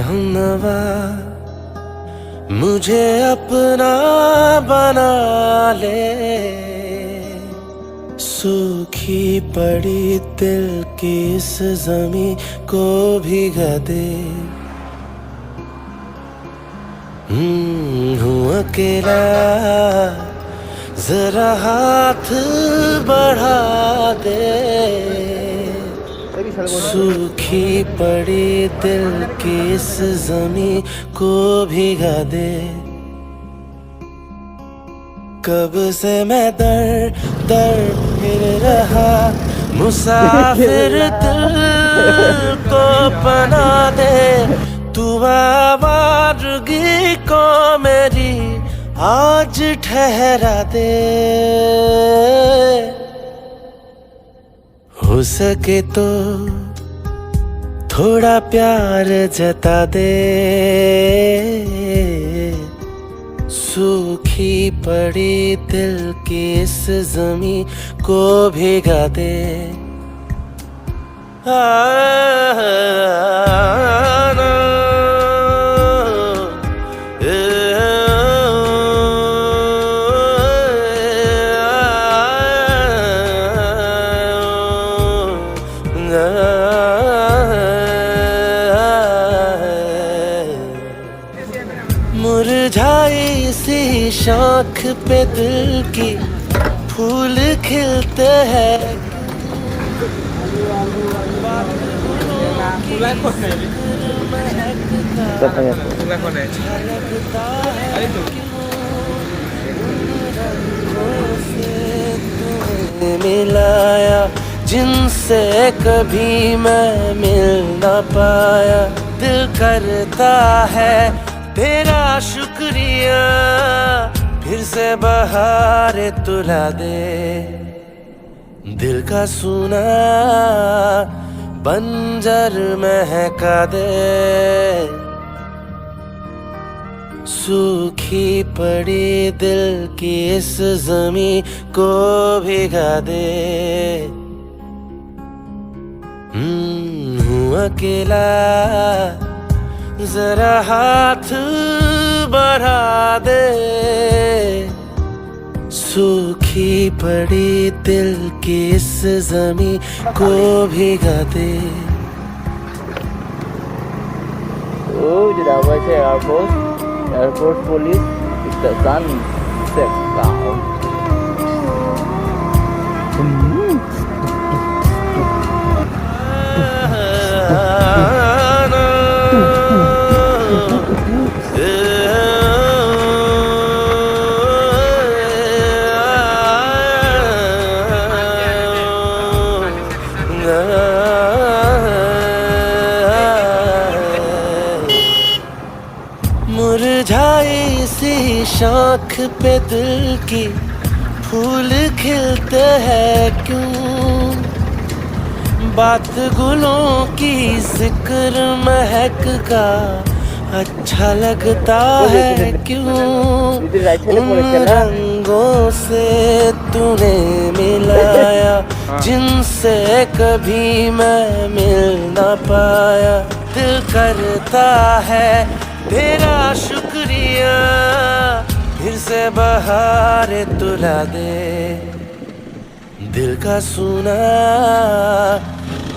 हमनवा मुझे अपना बना ले, सूखी पड़ी दिल की इस ज़मीं को भिगा दे। हूँ अकेला, जरा हाथ बढ़ा दे, सूखी पड़ी दिल की इस ज़मीं को भिगा दे। कब से मैं दर दर फिर रहा, मुसाफिर दिल को बना दे, तू आवारगी को मेरी आज ठहरा दे। हो सके तो थोड़ा प्यार जता दे, सूखी पड़ी दिल की इस ज़मीं को भिगा दे। मुरझाई सी शाख पे दिल की फूल खिलते हैं, मिलाया जिनसे कभी मैं मिल ना पाया। दिल करता है तेरा शुक्रिया, फिर से बहार तुला दे, दिल का सुना बंजर महका दे, सूखी पड़ी दिल की इस ज़मीं को भिगा दे। हूँ अकेला, जरा हाथ बढ़ा दे, सूखी पड़ी दिल की इस ज़मीं को भिगा दे। Airport police, it's the sunset sound. मुरझाई सी शाख पे दिल की फूल खिलते हैं क्यों, बात गुलों की जिक्र महक का अच्छा लगता है क्यों, उन रंगों से तूने मिलाया जिनसे कभी मैं मिल ना पाया। दिल करता है तेरा शुक्रिया, फिर से बहार तुला दे, दिल का सुना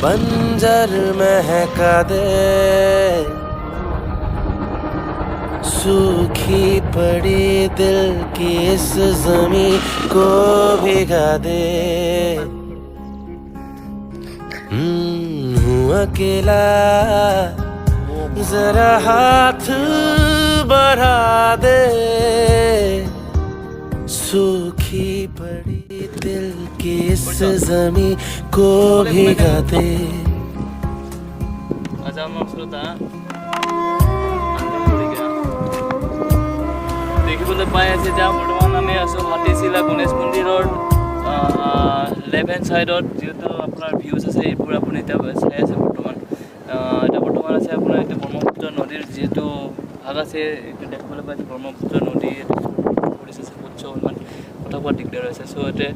बंजर महका दे, सूखी पड़ी दिल की इस ज़मीं को भिगा दे। हूँ अकेला, जरा हाथ बढ़ा दे, सूखी पड़ी दिल की इस ज़मीं को भिगा दे। দেখিবলৈ পাই আছে যে বৰ্তমান আমি আছোঁ হাতীচিলা গণেশ মন্দিৰৰ লেফ্ট হেণ্ড ছাইডত, যিহেতু আপোনাৰ ভিউজ আছে এইবোৰ আপুনি এতিয়া চাই আছে বৰ্তমান। এতিয়া বৰ্তমান আছে আপোনাৰ এইটো ব্ৰহ্মপুত্ৰ নদীৰ যিহেতু ভাগ আছে, এইটো দেখিবলৈ পাইছে ব্ৰহ্মপুত্ৰ নদী পৰিছে উচ্চ ইমান কথা কোৱা দিগদাৰ হৈছে। চ' ইয়াতে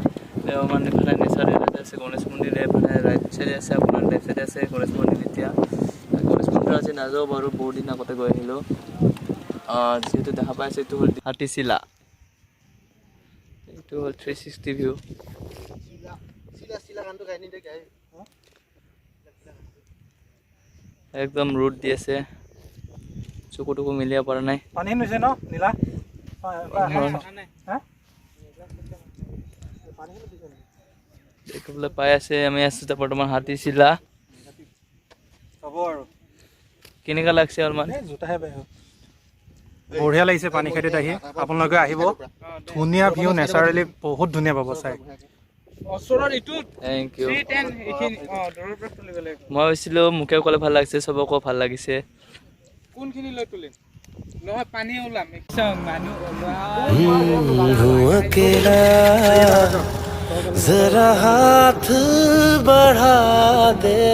মানে এফালে নেচাৰেল আছে গণেশ মন্দিৰ, এফালে ৰাইট চাইডে আছে আপোনাৰ লেফ্ট চাইডে আছে গণেশ মন্দিৰ। এতিয়া গণেশ মন্দিৰৰ আজি নাযাওঁ বাৰু, বহুত দিন আগতে গৈ আহিলোঁ। যিহেতু দেখা পাইছে এইটো হ'ল হাতীচিলা, এইটো হ'ল 360 ভিউ। একদম ৰ'দ দি আছে, চকু টকু মিলিব পৰা নাই। পানী হৈছে ন নীলা দেখিবলৈ পাই আছে আমি আছো এতিয়া বৰ্তমান হাতীচিলা। হ'ব আৰু কেনেকুৱা লাগছে অলপমান? জোতাহে বেয়া বঢ়িয়া লাগিছে পানী খেতিত আহি। আপোনালোকে আহিব, ধুনীয়া ভিউ, নেচাৰেলি বহুত ধুনীয়া পাব চাই। Thank you. মই ভাবিছিলোঁ মোকে ক'লে ভাল লাগিছে, চবকো ভাল লাগিছে। हूँ अकेला जरा हाथ बढ़ा दे,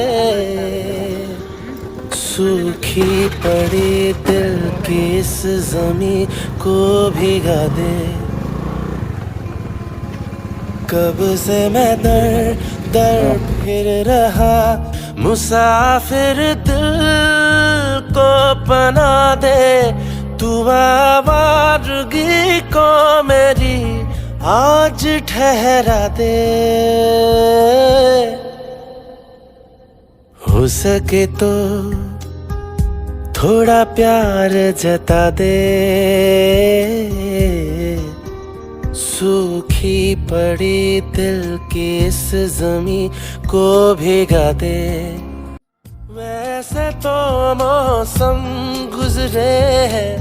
सूखी पड़ी दिल की इस ज़मीं को भिगा दे। कब से मैं दर दर फिर रहा, मुसाफिर दिल को पना दे। तू आवारगी को मेरी आज ठहरा दे। हो सके तो थोड़ा प्यार जता दे, सूखी पड़ी दिल की इस ज़मीं को भिगा दे। वैसे तो मौसम गुजरे हैं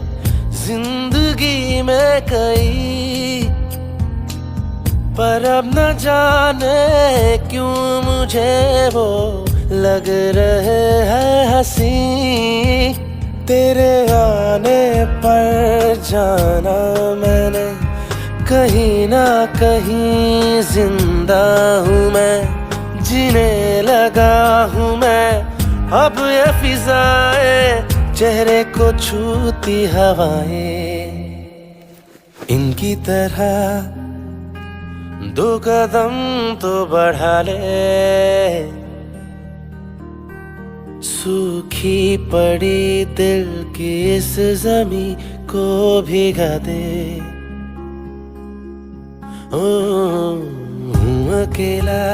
जिंदगी में कई, पर अब न जाने क्यों मुझे वो लग रहे हैं हंसी। तेरे आने पर जाना मैंने कहीं ना कहीं जिंदा हूँ मैं, जीने लगा हूँ मैं। अब ये फिजाएं चेहरे को छूती हवाएं, इनकी तरह दो कदम तो बढ़ा ले, सूखी पड़ी दिल की इस ज़मीं को भिगा दे। हूँ अकेला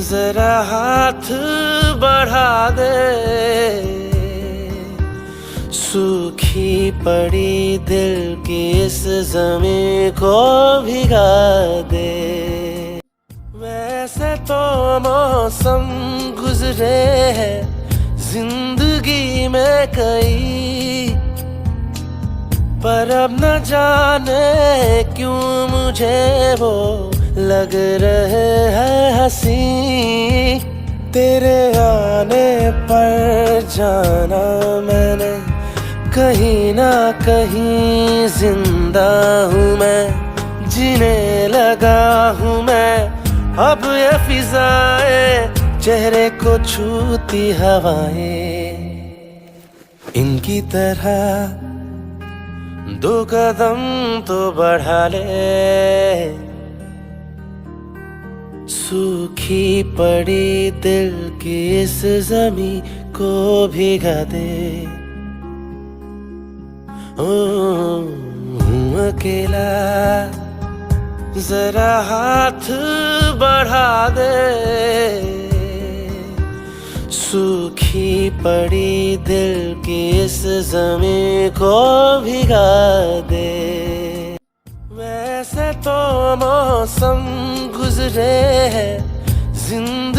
जरा हाथ बढ़ा दे, सूखी पड़ी दिल की इस ज़मीं को भिगा दे। वैसे तो मौसम गुजरे हैं जिंदगी में कई, पर अब न जाने क्यों मुझे वो लग रहे हैं हंसी। तेरे आने पर जाना मैंने कहीं ना कहीं जिंदा हूँ मैं, जीने लगा हूँ मैं। अब ये फिजाएं चेहरे को छूती हवाएं, इनकी तरह दो कदम तो बढ़ा ले, सूखी पड़ी दिल की इस ज़मीं को भिगा दे। हूँ अकेला जरा हाथ बढ़ा दे, सूखी पड़ी दिल की इस ज़मीं को भिगा दे। वैसे तो मौसम गुजरे हैं जिंदगी